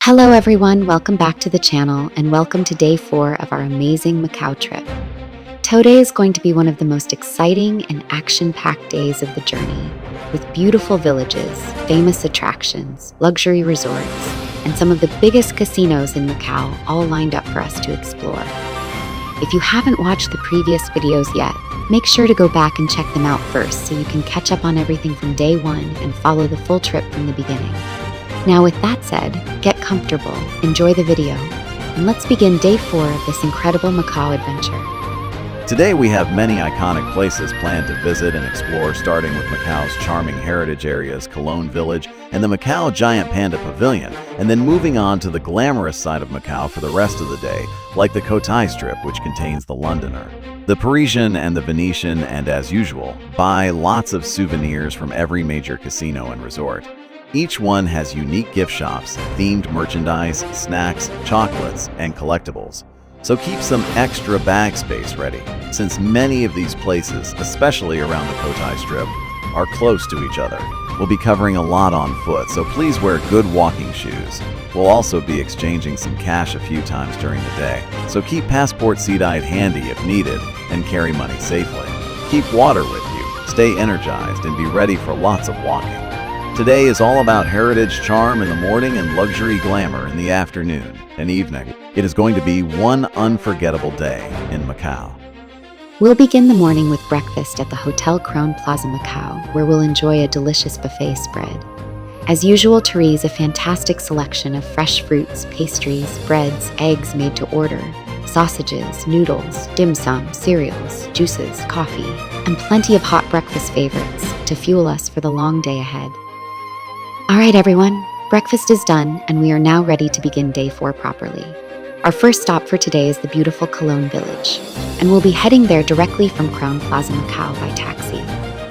Hello everyone, welcome back to the channel and welcome to day 4 of our amazing Macau trip. Today is going to be one of the most exciting and action-packed days of the journey, with beautiful villages, famous attractions, luxury resorts, and some of the biggest casinos in Macau all lined up for us to explore. If you haven't watched the previous videos yet, make sure to go back and check them out first so you can catch up on everything from day 1 and follow the full trip from the beginning. Now with that said, get comfortable, enjoy the video, and let's begin day 4 of this incredible Macau adventure. Today we have many iconic places planned to visit and explore, starting with Macau's charming heritage areas, Cologne Village, and the Macau Giant Panda Pavilion, and then moving on to the glamorous side of Macau for the rest of the day, like the Cotai Strip, which contains the Londoner, the Parisian, and the Venetian, and as usual, buy lots of souvenirs from every major casino and resort. Each one has unique gift shops, themed merchandise, snacks, chocolates, and collectibles. So keep some extra bag space ready, since many of these places, especially around the Cotai Strip, are close to each other. We'll be covering a lot on foot, so please wear good walking shoes. We'll also be exchanging some cash a few times during the day, so keep passport seat-eyed handy if needed and carry money safely. Keep water with you, stay energized, and be ready for lots of walking. Today is all about heritage charm in the morning and luxury glamour in the afternoon and evening. It is going to be one unforgettable day in Macau. We'll begin the morning with breakfast at the Hotel Crown Plaza Macau, where we'll enjoy a delicious buffet spread. As usual, Therese, a fantastic selection of fresh fruits, pastries, breads, eggs made to order, sausages, noodles, dim sum, cereals, juices, coffee, and plenty of hot breakfast favorites to fuel us for the long day ahead. All right, everyone, breakfast is done, and we are now ready to begin day 4 properly. Our first stop for today is the beautiful Cologne Village, and we'll be heading there directly from Crown Plaza Macau by taxi.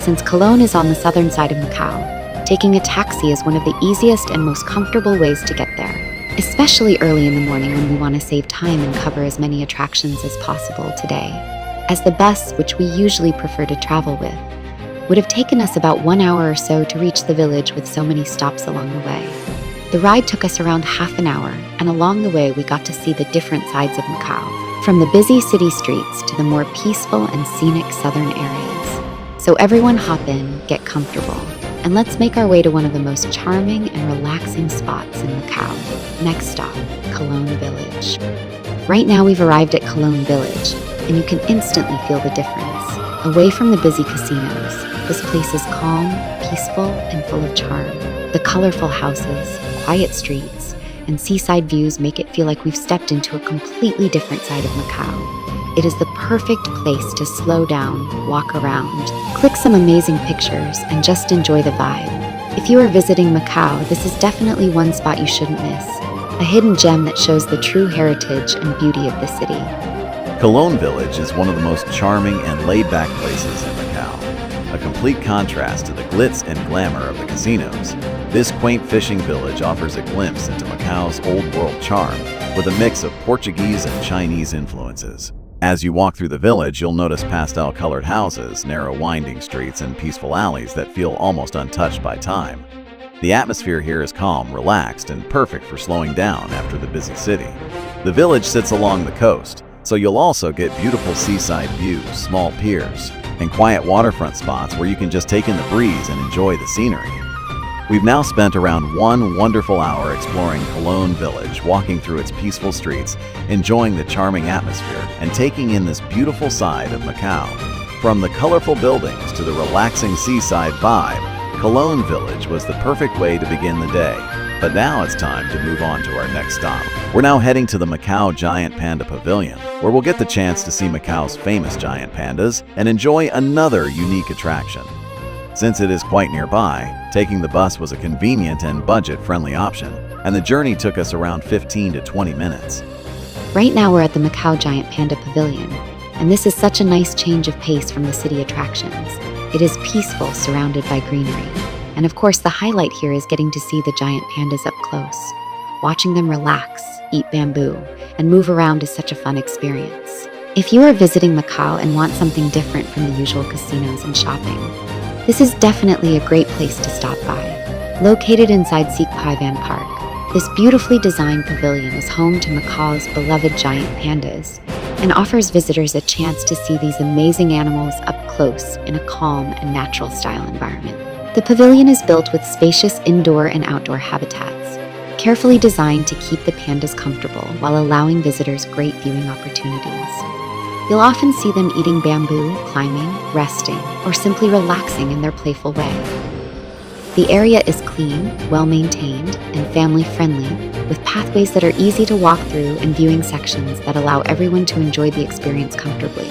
Since Cologne is on the southern side of Macau, taking a taxi is one of the easiest and most comfortable ways to get there, especially early in the morning when we want to save time and cover as many attractions as possible today, as the bus, which we usually prefer to travel with, would have taken us about 1 hour or so to reach the village with so many stops along the way. The ride took us around half an hour, and along the way we got to see the different sides of Macau, from the busy city streets to the more peaceful and scenic southern areas. So everyone hop in, get comfortable, and let's make our way to one of the most charming and relaxing spots in Macau. Next stop, Cologne Village. Right now we've arrived at Cologne Village, and you can instantly feel the difference. Away from the busy casinos, this place is calm, peaceful, and full of charm. The colorful houses, quiet streets, and seaside views make it feel like we've stepped into a completely different side of Macau. It is the perfect place to slow down, walk around, click some amazing pictures, and just enjoy the vibe. If you are visiting Macau, this is definitely one spot you shouldn't miss, a hidden gem that shows the true heritage and beauty of the city. Cologne Village is one of the most charming and laid-back places in Macau, a complete contrast to the glitz and glamour of the casinos. This quaint fishing village offers a glimpse into Macau's old-world charm with a mix of Portuguese and Chinese influences. As you walk through the village, you'll notice pastel-colored houses, narrow winding streets, and peaceful alleys that feel almost untouched by time. The atmosphere here is calm, relaxed, and perfect for slowing down after the busy city. The village sits along the coast, so you'll also get beautiful seaside views, small piers, and quiet waterfront spots where you can just take in the breeze and enjoy the scenery. We've now spent around 1 wonderful hour exploring Cologne Village, walking through its peaceful streets, enjoying the charming atmosphere, and taking in this beautiful side of Macau. From the colorful buildings to the relaxing seaside vibe, Cologne Village was the perfect way to begin the day. But now it's time to move on to our next stop. We're now heading to the Macau Giant Panda Pavilion, where we'll get the chance to see Macau's famous giant pandas and enjoy another unique attraction. Since it is quite nearby, taking the bus was a convenient and budget-friendly option, and the journey took us around 15 to 20 minutes. Right now we're at the Macau Giant Panda Pavilion, and this is such a nice change of pace from the city attractions. It is peaceful, surrounded by greenery. And of course, the highlight here is getting to see the giant pandas up close. Watching them relax, eat bamboo, and move around is such a fun experience. If you are visiting Macau and want something different from the usual casinos and shopping, this is definitely a great place to stop by. Located inside Sikpai Van Park, This beautifully designed pavilion is home to Macau's beloved giant pandas and offers visitors a chance to see these amazing animals up close in a calm and natural style environment. The pavilion is built with spacious indoor and outdoor habitats, carefully designed to keep the pandas comfortable while allowing visitors great viewing opportunities. You'll often see them eating bamboo, climbing, resting, or simply relaxing in their playful way. The area is clean, well-maintained, and family-friendly, with pathways that are easy to walk through and viewing sections that allow everyone to enjoy the experience comfortably.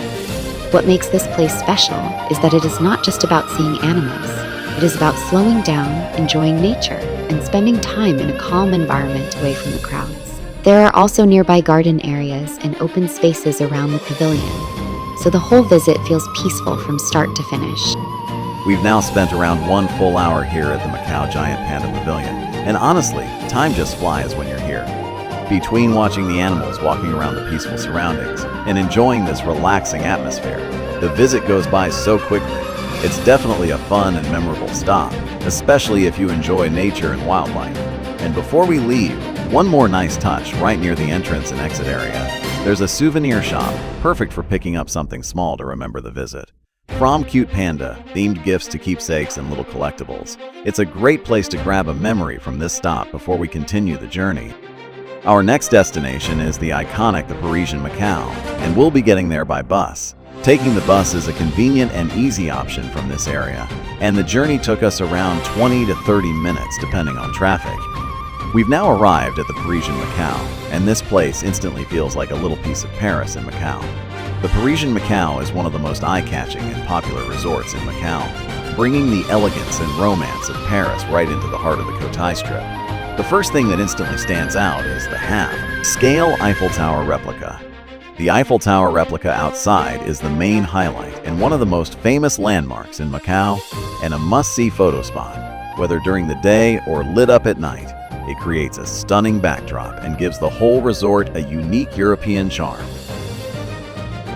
What makes this place special is that it is not just about seeing animals. It is about slowing down, enjoying nature, and spending time in a calm environment away from the crowds. There are also nearby garden areas and open spaces around the pavilion, so the whole visit feels peaceful from start to finish. We've now spent around 1 full hour here at the Macau Giant Panda Pavilion, and honestly, time just flies when you're here. Between watching the animals walking around the peaceful surroundings and enjoying this relaxing atmosphere, the visit goes by so quickly. It's definitely a fun and memorable stop, especially if you enjoy nature and wildlife. And before we leave, one more nice touch right near the entrance and exit area. There's a souvenir shop, perfect for picking up something small to remember the visit. From cute panda, themed gifts to keepsakes and little collectibles, it's a great place to grab a memory from this stop before we continue the journey. Our next destination is the iconic The Parisian Macau, and we'll be getting there by bus. Taking the bus is a convenient and easy option from this area, and the journey took us around 20 to 30 minutes depending on traffic. We've now arrived at the Parisian Macau, and this place instantly feels like a little piece of Paris in Macau. The Parisian Macau is one of the most eye-catching and popular resorts in Macau, bringing the elegance and romance of Paris right into the heart of the Cotai Strip. The first thing that instantly stands out is the half-scale Eiffel Tower replica. The Eiffel Tower replica outside is the main highlight and one of the most famous landmarks in Macau, and a must-see photo spot. Whether during the day or lit up at night, it creates a stunning backdrop and gives the whole resort a unique European charm.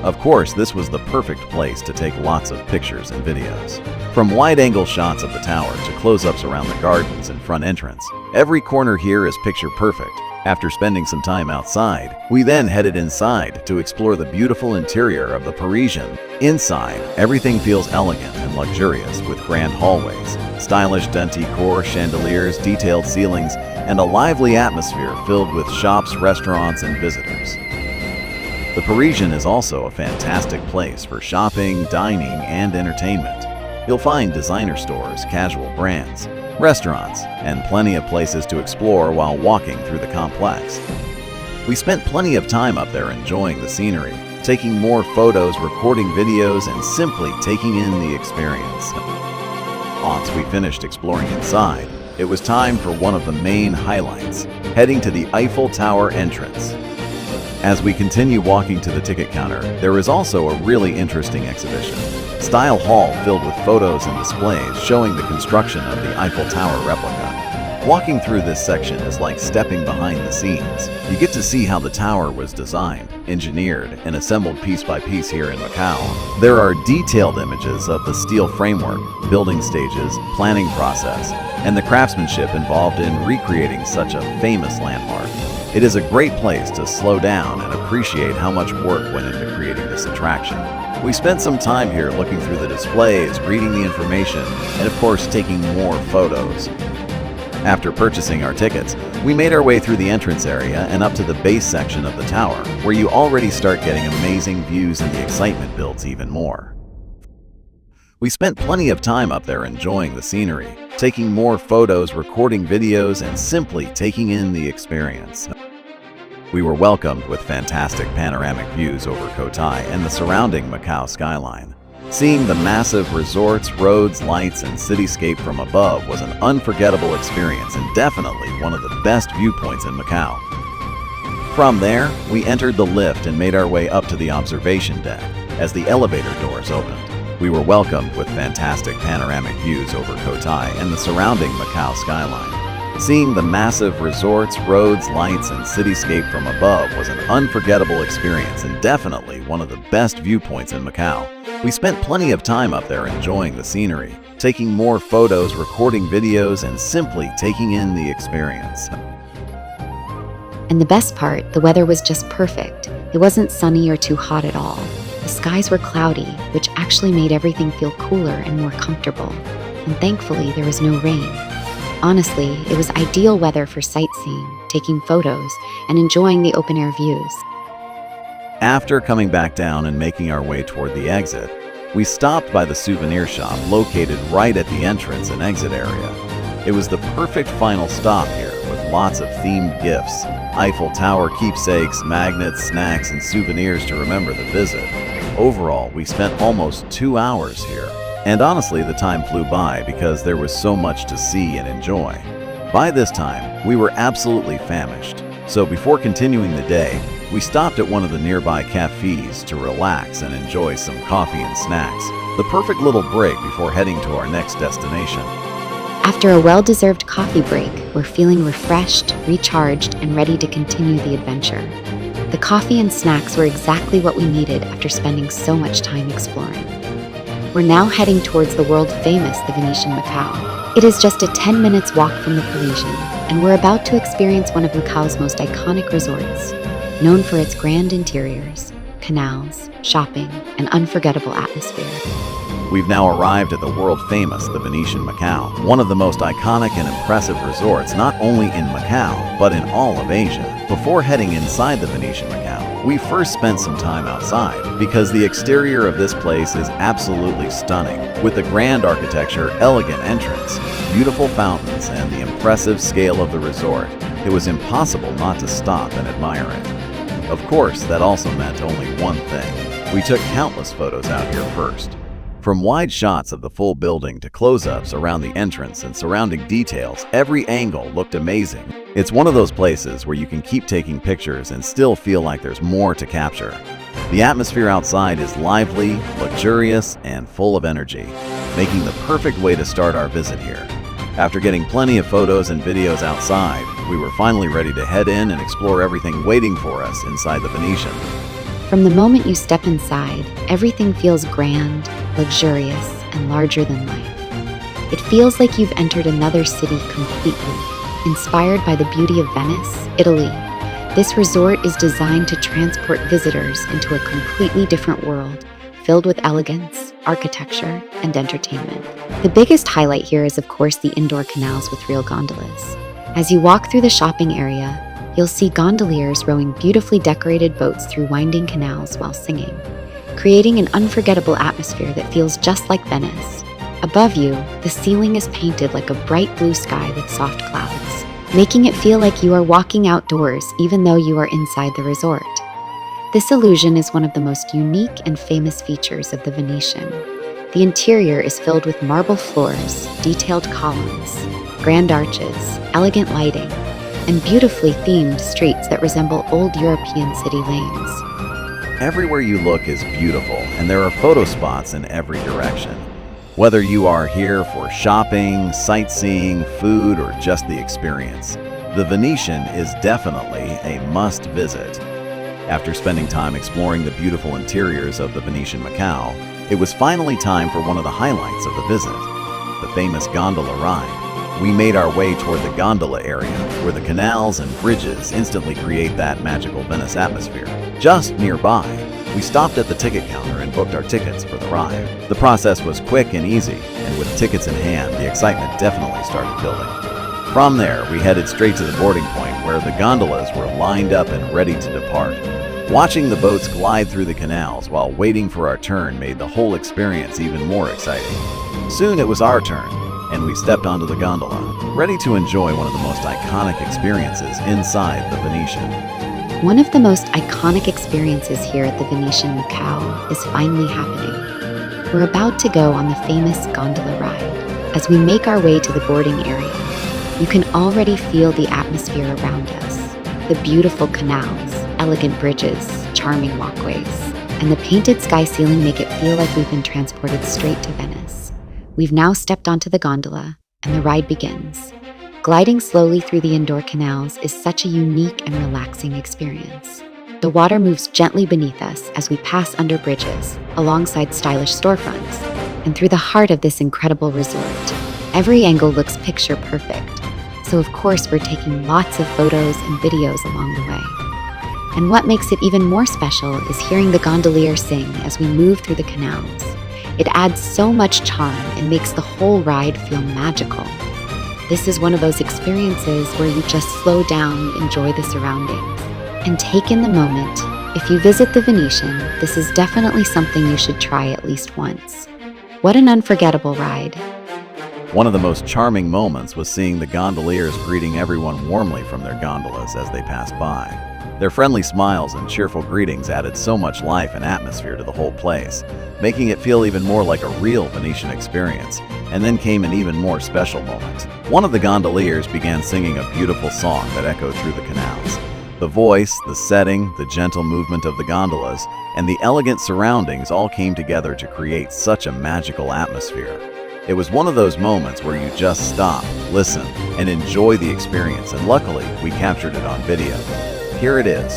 Of course, this was the perfect place to take lots of pictures and videos. From wide-angle shots of the tower to close-ups around the gardens and front entrance, every corner here is picture-perfect. After spending some time outside, we then headed inside to explore the beautiful interior of the Parisian. Inside, everything feels elegant and luxurious with grand hallways, stylish denticor, chandeliers, detailed ceilings, and a lively atmosphere filled with shops, restaurants, and visitors. The Parisian is also a fantastic place for shopping, dining, and entertainment. You'll find designer stores, casual brands, restaurants, and plenty of places to explore while walking through the complex. We spent plenty of time up there enjoying the scenery, taking more photos, recording videos, and simply taking in the experience. Once we finished exploring inside, it was time for one of the main highlights, heading to the Eiffel Tower entrance. As we continue walking to the ticket counter, there is also a really interesting exhibition. Style hall filled with photos and displays showing the construction of the Eiffel Tower replica. Walking through this section is like stepping behind the scenes. You get to see how the tower was designed, engineered, and assembled piece by piece here in Macau. There are detailed images of the steel framework, building stages, planning process, and the craftsmanship involved in recreating such a famous landmark. It is a great place to slow down and appreciate how much work went into creating this attraction. We spent some time here looking through the displays, reading the information, and of course taking more photos. After purchasing our tickets, we made our way through the entrance area and up to the base section of the tower, where you already start getting amazing views and the excitement builds even more. We spent plenty of time up there enjoying the scenery, taking more photos, recording videos, and simply taking in the experience. We were welcomed with fantastic panoramic views over Cotai and the surrounding Macau skyline. Seeing the massive resorts, roads, lights, and cityscape from above was an unforgettable experience and definitely one of the best viewpoints in Macau. From there, we entered the lift and made our way up to the observation deck as the elevator doors opened. We were welcomed with fantastic panoramic views over Cotai and the surrounding Macau skyline. Seeing the massive resorts, roads, lights, and cityscape from above was an unforgettable experience and definitely one of the best viewpoints in Macau. We spent plenty of time up there enjoying the scenery, taking more photos, recording videos, and simply taking in the experience. And the best part, the weather was just perfect. It wasn't sunny or too hot at all. The skies were cloudy, which actually made everything feel cooler and more comfortable. And thankfully, there was no rain. Honestly, it was ideal weather for sightseeing, taking photos, and enjoying the open-air views. After coming back down and making our way toward the exit, we stopped by the souvenir shop located right at the entrance and exit area. It was the perfect final stop here with lots of themed gifts, Eiffel Tower keepsakes, magnets, snacks, and souvenirs to remember the visit. Overall, we spent almost 2 hours here. And honestly, the time flew by because there was so much to see and enjoy. By this time, we were absolutely famished. So before continuing the day, we stopped at one of the nearby cafes to relax and enjoy some coffee and snacks. The perfect little break before heading to our next destination. After a well-deserved coffee break, we're feeling refreshed, recharged, and ready to continue the adventure. The coffee and snacks were exactly what we needed after spending so much time exploring. We're now heading towards the world-famous The Venetian Macau. It is just a 10 minutes walk from the Parisian, and we're about to experience one of Macau's most iconic resorts, known for its grand interiors, canals, shopping, and unforgettable atmosphere. We've now arrived at the world-famous The Venetian Macau, one of the most iconic and impressive resorts not only in Macau, but in all of Asia. Before heading inside The Venetian Macau, we first spent some time outside because the exterior of this place is absolutely stunning, with the grand architecture, elegant entrance, beautiful fountains, and the impressive scale of the resort. It was impossible not to stop and admire it. Of course, that also meant only one thing. We took countless photos out here first. From wide shots of the full building to close-ups around the entrance and surrounding details, every angle looked amazing. It's one of those places where you can keep taking pictures and still feel like there's more to capture. The atmosphere outside is lively, luxurious, and full of energy, making the perfect way to start our visit here. After getting plenty of photos and videos outside, we were finally ready to head in and explore everything waiting for us inside the Venetian. From the moment you step inside, everything feels grand, luxurious, and larger than life. It feels like you've entered another city completely. Inspired by the beauty of Venice, Italy, this resort is designed to transport visitors into a completely different world, filled with elegance, architecture, and entertainment. The biggest highlight here is, of course, the indoor canals with real gondolas. As you walk through the shopping area, you'll see gondoliers rowing beautifully decorated boats through winding canals while singing, creating an unforgettable atmosphere that feels just like Venice. Above you, the ceiling is painted like a bright blue sky with soft clouds, making it feel like you are walking outdoors even though you are inside the resort. This illusion is one of the most unique and famous features of the Venetian. The interior is filled with marble floors, detailed columns, grand arches, elegant lighting, and beautifully themed streets that resemble old European city lanes. Everywhere you look is beautiful, and there are photo spots in every direction. Whether you are here for shopping, sightseeing, food, or just the experience, the Venetian is definitely a must-visit. After spending time exploring the beautiful interiors of the Venetian Macau, it was finally time for one of the highlights of the visit, the famous gondola ride. We made our way toward the gondola area, where the canals and bridges instantly create that magical Venice atmosphere. Just nearby, we stopped at the ticket counter and booked our tickets for the ride. The process was quick and easy, and with tickets in hand, the excitement definitely started building. From there, we headed straight to the boarding point where the gondolas were lined up and ready to depart. Watching the boats glide through the canals while waiting for our turn made the whole experience even more exciting. Soon it was our turn, and we stepped onto the gondola, ready to enjoy one of the most iconic experiences inside the Venetian. One of the most iconic experiences here at the Venetian Macau is finally happening. We're about to go on the famous gondola ride. As we make our way to the boarding area, you can already feel the atmosphere around us. The beautiful canals, elegant bridges, charming walkways, and the painted sky ceiling make it feel like we've been transported straight to Venice. We've now stepped onto the gondola, and the ride begins. Gliding slowly through the indoor canals is such a unique and relaxing experience. The water moves gently beneath us as we pass under bridges, alongside stylish storefronts, and through the heart of this incredible resort. Every angle looks picture perfect. so of course we're taking lots of photos and videos along the way. And what makes it even more special is hearing the gondolier sing as we move through the canals. It adds so much charm and makes the whole ride feel magical. This is one of those experiences where you just slow down, enjoy the surroundings, and take in the moment. If you visit the Venetian, this is definitely something you should try at least once. What an unforgettable ride. One of the most charming moments was seeing the gondoliers greeting everyone warmly from their gondolas as they passed by. Their friendly smiles and cheerful greetings added so much life and atmosphere to the whole place, making it feel even more like a real Venetian experience. And then came an even more special moment. One of the gondoliers began singing a beautiful song that echoed through the canals. The voice, the setting, the gentle movement of the gondolas, and the elegant surroundings all came together to create such a magical atmosphere. It was one of those moments where you just stop, listen, and enjoy the experience, and luckily, we captured it on video. Here it is.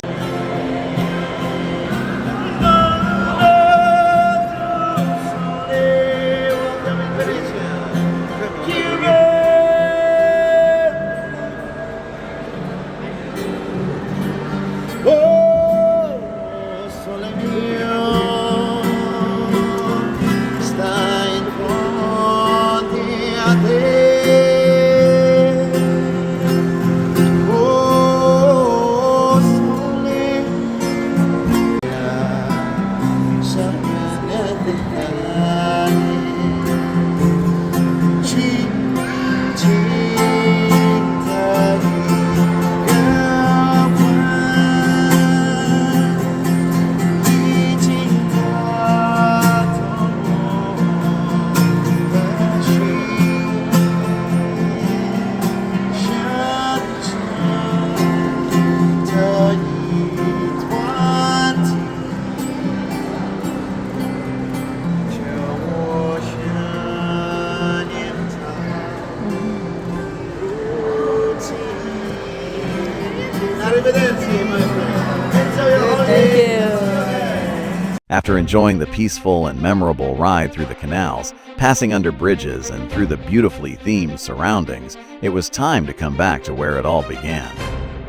After enjoying the peaceful and memorable ride through the canals, passing under bridges and through the beautifully themed surroundings, it was time to come back to where it all began.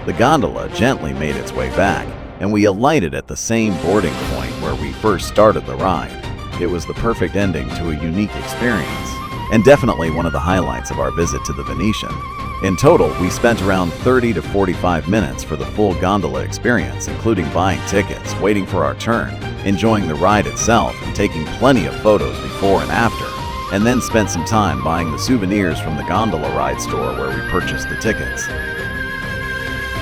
The gondola gently made its way back, and we alighted at the same boarding point where we first started the ride. It was the perfect ending to a unique experience, and definitely one of the highlights of our visit to the Venetian. In total, we spent around 30 to 45 minutes for the full gondola experience, including buying tickets, waiting for our turn, enjoying the ride itself, and taking plenty of photos before and after, and then spent some time buying the souvenirs from the gondola ride store where we purchased the tickets.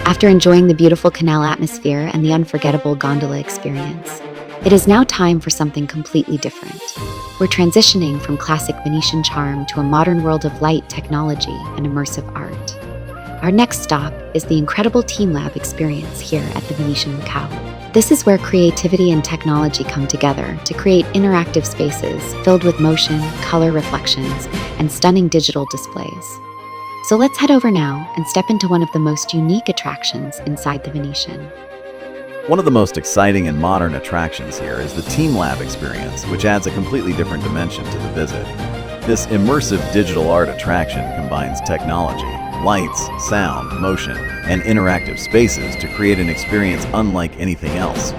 After enjoying the beautiful canal atmosphere and the unforgettable gondola experience, it is now time for something completely different. We're transitioning from classic Venetian charm to a modern world of light, technology, and immersive art. Our next stop is the incredible Team Lab experience here at the Venetian Macau. This is where creativity and technology come together to create interactive spaces filled with motion, color reflections, and stunning digital displays. So let's head over now and step into one of the most unique attractions inside the Venetian. One of the most exciting and modern attractions here is the Team Lab experience, which adds a completely different dimension to the visit. This immersive digital art attraction combines technology, lights, sound, motion, and interactive spaces to create an experience unlike anything else.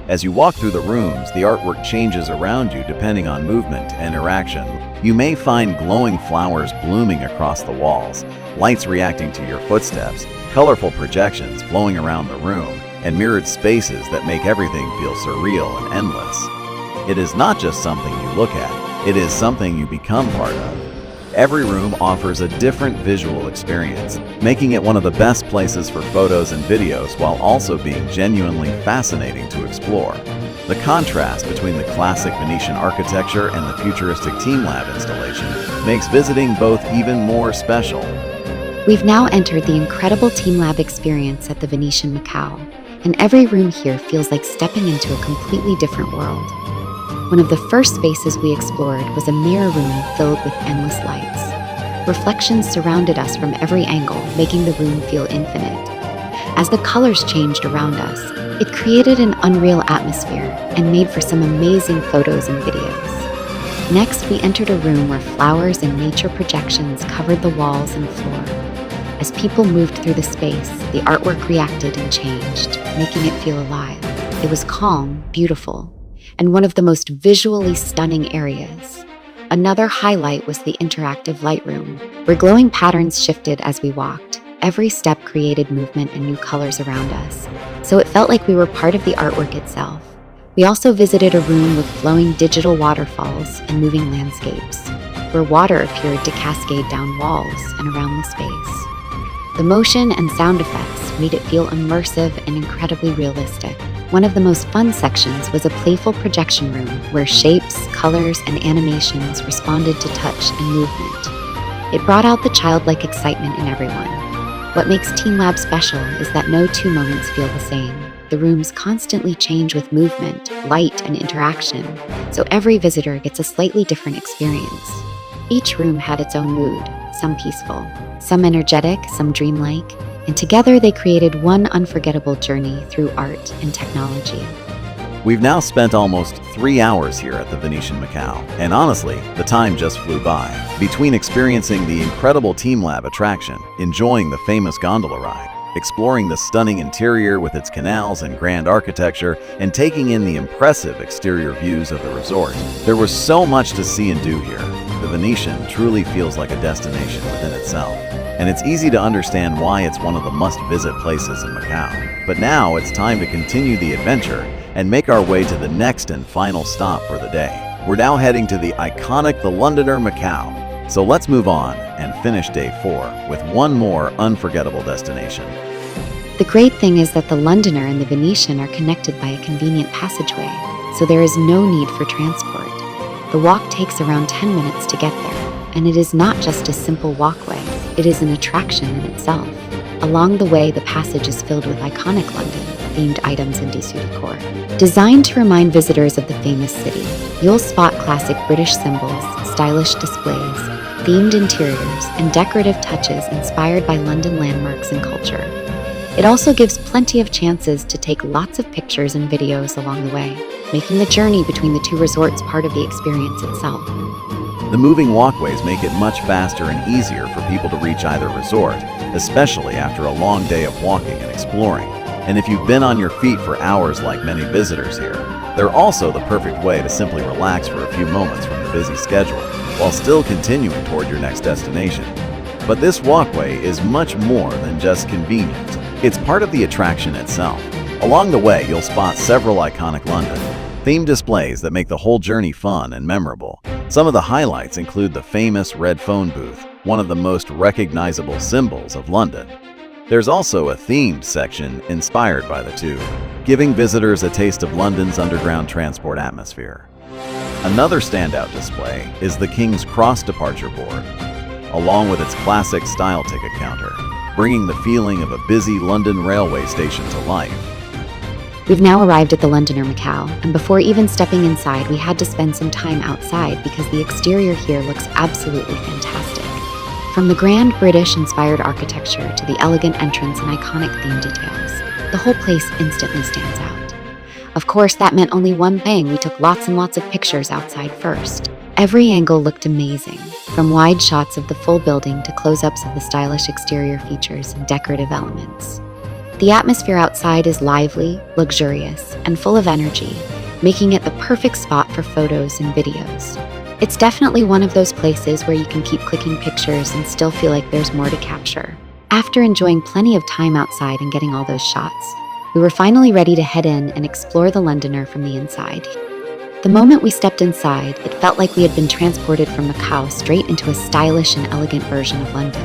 As you walk through the rooms, the artwork changes around you depending on movement and interaction. You may find glowing flowers blooming across the walls, lights reacting to your footsteps, colorful projections flowing around the room, and mirrored spaces that make everything feel surreal and endless. It is not just something you look at, it is something you become part of. Every room offers a different visual experience, making it one of the best places for photos and videos while also being genuinely fascinating to explore. The contrast between the classic Venetian architecture and the futuristic Team Lab installation makes visiting both even more special. We've now entered the incredible Team Lab experience at the Venetian Macau, and every room here feels like stepping into a completely different world. One of the first spaces we explored was a mirror room filled with endless lights. Reflections surrounded us from every angle, making the room feel infinite. As the colors changed around us, it created an unreal atmosphere and made for some amazing photos and videos. Next, we entered a room where flowers and nature projections covered the walls and floor. As people moved through the space, the artwork reacted and changed, making it feel alive. It was calm, beautiful, and one of the most visually stunning areas. Another highlight was the interactive light room, where glowing patterns shifted as we walked. Every step created movement and new colors around us, so it felt like we were part of the artwork itself. We also visited a room with flowing digital waterfalls and moving landscapes, where water appeared to cascade down walls and around the space. The motion and sound effects made it feel immersive and incredibly realistic. One of the most fun sections was a playful projection room where shapes, colors, and animations responded to touch and movement. It brought out the childlike excitement in everyone. What makes Team Lab special is that no two moments feel the same. The rooms constantly change with movement, light, and interaction, so every visitor gets a slightly different experience. Each room had its own mood, some peaceful, some energetic, some dreamlike, and together they created one unforgettable journey through art and technology. We've now spent almost 3 hours here at the Venetian Macau, and honestly, the time just flew by. Between experiencing the incredible Team Lab attraction, enjoying the famous gondola ride, exploring the stunning interior with its canals and grand architecture, and taking in the impressive exterior views of the resort, there was so much to see and do here. The Venetian truly feels like a destination within itself, and it's easy to understand why it's one of the must-visit places in Macau. But now it's time to continue the adventure and make our way to the next and final stop for the day. We're now heading to the iconic The Londoner Macau. So let's move on and finish day 4 with one more unforgettable destination. The great thing is that the Londoner and the Venetian are connected by a convenient passageway, so there is no need for transport. The walk takes around 10 minutes to get there, and it is not just a simple walkway, it is an attraction in itself. Along the way, the passage is filled with iconic London-themed items and dessous decor. Designed to remind visitors of the famous city, you'll spot classic British symbols, stylish displays, themed interiors, and decorative touches inspired by London landmarks and culture. It also gives plenty of chances to take lots of pictures and videos along the way, making the journey between the two resorts part of the experience itself. The moving walkways make it much faster and easier for people to reach either resort, especially after a long day of walking and exploring. And if you've been on your feet for hours like many visitors here, they're also the perfect way to simply relax for a few moments from the busy schedule, while still continuing toward your next destination. But this walkway is much more than just convenient. It's part of the attraction itself. Along the way, you'll spot several iconic London-themed displays that make the whole journey fun and memorable. Some of the highlights include the famous red phone booth, one of the most recognizable symbols of London. There's also a themed section inspired by the two, giving visitors a taste of London's underground transport atmosphere. Another standout display is the King's Cross departure board, along with its classic style ticket counter, bringing the feeling of a busy London railway station to life. We've now arrived at the Londoner Macau, and before even stepping inside, we had to spend some time outside because the exterior here looks absolutely fantastic. From the grand British-inspired architecture to the elegant entrance and iconic theme details, the whole place instantly stands out. Of course, that meant only one thing: we took lots and lots of pictures outside first. Every angle looked amazing, from wide shots of the full building to close-ups of the stylish exterior features and decorative elements. The atmosphere outside is lively, luxurious, and full of energy, making it the perfect spot for photos and videos. It's definitely one of those places where you can keep clicking pictures and still feel like there's more to capture. After enjoying plenty of time outside and getting all those shots, we were finally ready to head in and explore the Londoner from the inside. The moment we stepped inside, it felt like we had been transported from Macau straight into a stylish and elegant version of London.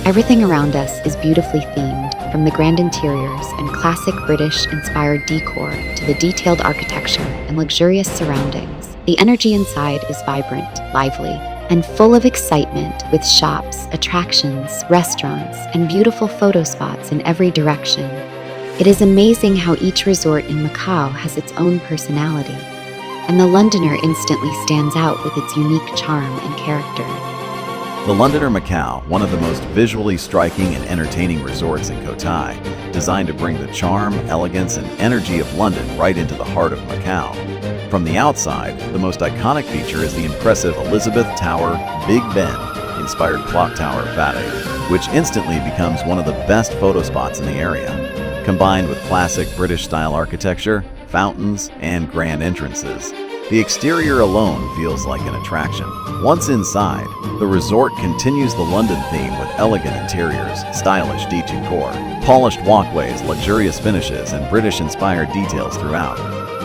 Everything around us is beautifully themed, from the grand interiors and classic British-inspired decor to the detailed architecture and luxurious surroundings. The energy inside is vibrant, lively, and full of excitement, with shops, attractions, restaurants, and beautiful photo spots in every direction. It is amazing how each resort in Macau has its own personality, and the Londoner instantly stands out with its unique charm and character. The Londoner Macau, one of the most visually striking and entertaining resorts in Cotai, designed to bring the charm, elegance, and energy of London right into the heart of Macau. From the outside, the most iconic feature is the impressive Elizabeth Tower Big Ben. inspired clock tower Fatih, which instantly becomes one of the best photo spots in the area. Combined with classic British-style architecture, fountains, and grand entrances, the exterior alone feels like an attraction. Once inside, the resort continues the London theme with elegant interiors, stylish decor, polished walkways, luxurious finishes, and British-inspired details throughout.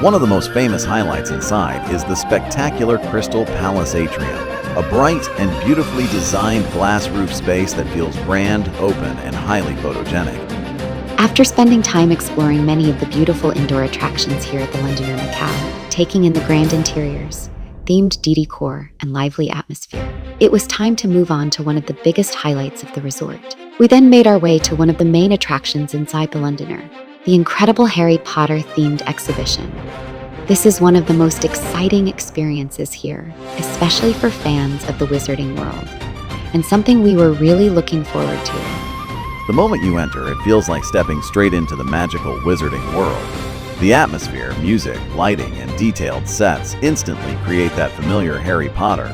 One of the most famous highlights inside is the spectacular Crystal Palace Atrium, a bright and beautifully designed glass roof space that feels grand, open, and highly photogenic. After spending time exploring many of the beautiful indoor attractions here at the Londoner Macau, taking in the grand interiors, themed decor, and lively atmosphere, it was time to move on to one of the biggest highlights of the resort. We then made our way to one of the main attractions inside the Londoner, the incredible Harry Potter themed exhibition. This is one of the most exciting experiences here, especially for fans of the wizarding world, and something we were really looking forward to. The moment you enter, it feels like stepping straight into the magical wizarding world. The atmosphere, music, lighting, and detailed sets instantly create that familiar Harry Potter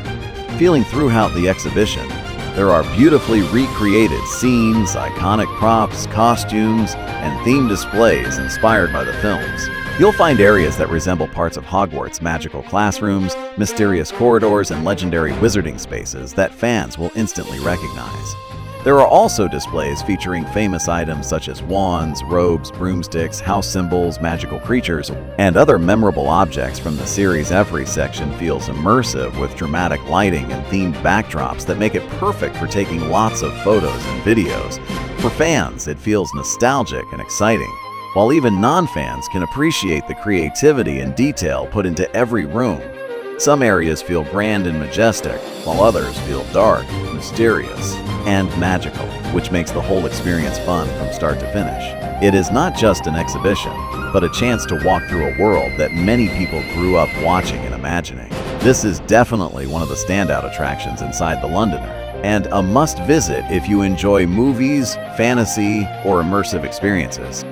feeling throughout the exhibition. There are beautifully recreated scenes, iconic props, costumes, and themed displays inspired by the films. You'll find areas that resemble parts of Hogwarts' magical classrooms, mysterious corridors, and legendary wizarding spaces that fans will instantly recognize. There are also displays featuring famous items such as wands, robes, broomsticks, house symbols, magical creatures, and other memorable objects from the series. Every section feels immersive with dramatic lighting and themed backdrops that make it perfect for taking lots of photos and videos. For fans, it feels nostalgic and exciting, while even non-fans can appreciate the creativity and detail put into every room. Some areas feel grand and majestic, while others feel dark, mysterious, and magical, which makes the whole experience fun from start to finish. It is not just an exhibition, but a chance to walk through a world that many people grew up watching and imagining. This is definitely one of the standout attractions inside the Londoner, and a must-visit if you enjoy movies, fantasy, or immersive experiences.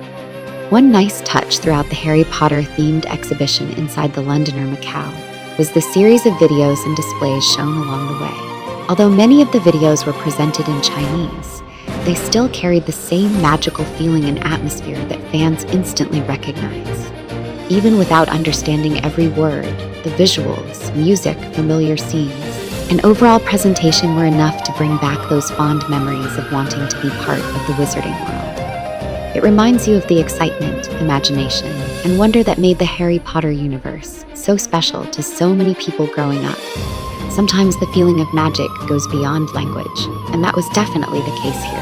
One nice touch throughout the Harry Potter-themed exhibition inside the Londoner Macau was the series of videos and displays shown along the way. Although many of the videos were presented in Chinese, they still carried the same magical feeling and atmosphere that fans instantly recognize. Even without understanding every word, the visuals, music, familiar scenes, and overall presentation were enough to bring back those fond memories of wanting to be part of the wizarding world. It reminds you of the excitement, imagination, and wonder that made the Harry Potter universe so special to so many people growing up. Sometimes the feeling of magic goes beyond language, and that was definitely the case here.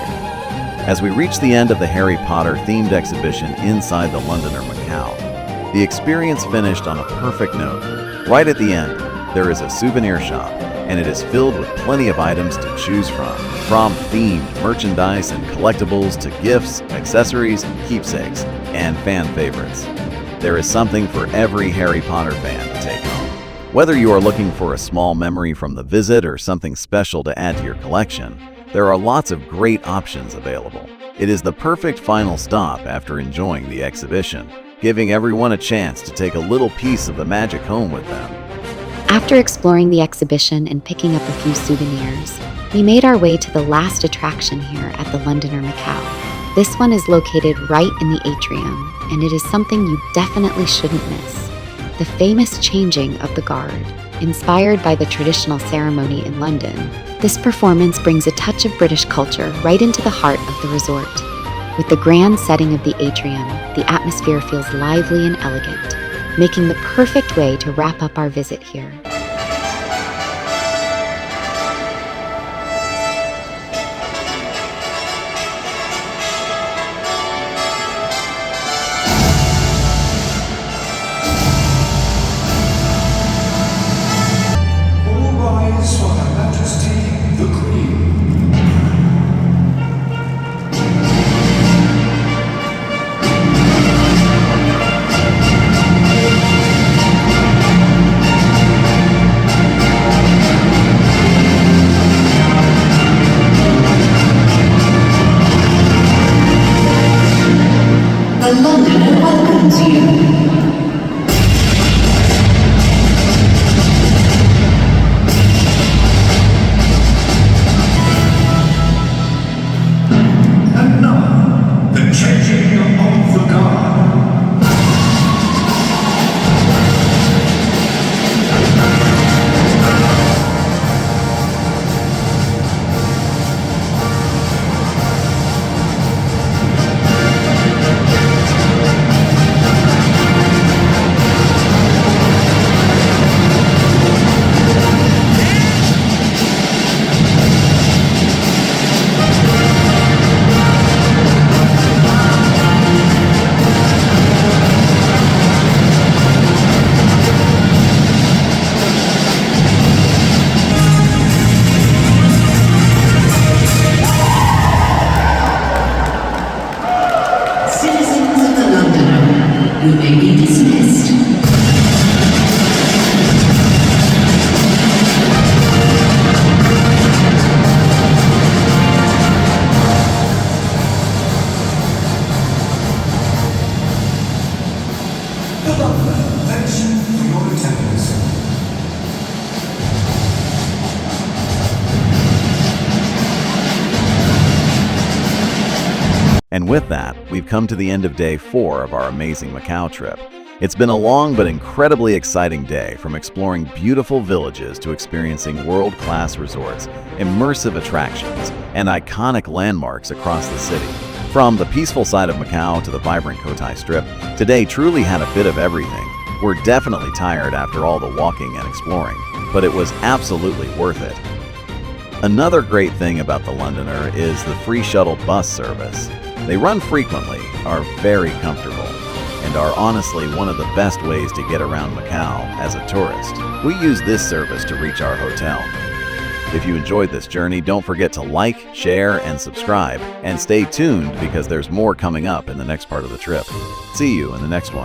As we reach the end of the Harry Potter themed exhibition inside the Londoner Macau, the experience finished on a perfect note. Right at the end, there is a souvenir shop, and it is filled with plenty of items to choose from themed merchandise and collectibles to gifts, accessories, keepsakes, and fan favorites. There is something for every Harry Potter fan to take home. Whether you are looking for a small memory from the visit or something special to add to your collection, there are lots of great options available. It is the perfect final stop after enjoying the exhibition, giving everyone a chance to take a little piece of the magic home with them. After exploring the exhibition and picking up a few souvenirs, we made our way to the last attraction here at the Londoner Macau. This one is located right in the atrium, and it is something you definitely shouldn't miss. The famous changing of the guard. Inspired by the traditional ceremony in London, this performance brings a touch of British culture right into the heart of the resort. With the grand setting of the atrium, the atmosphere feels lively and elegant, making the perfect way to wrap up our visit here. All rise for Her Majesty the Queen. The Londoner welcomes you. You may be dismissed. Thanks for your attendance. And with that, we've come to the end of day 4 of our amazing Macau trip. It's been a long but incredibly exciting day, from exploring beautiful villages to experiencing world-class resorts, immersive attractions, and iconic landmarks across the city. From the peaceful side of Macau to the vibrant Cotai Strip, today truly had a bit of everything. We're definitely tired after all the walking and exploring, but it was absolutely worth it. Another great thing about the Londoner is the free shuttle bus service. They run frequently, are very comfortable, and are honestly one of the best ways to get around Macau as a tourist. We use this service to reach our hotel. If you enjoyed this journey, don't forget to like, share, and subscribe, and stay tuned because there's more coming up in the next part of the trip. See you in the next one.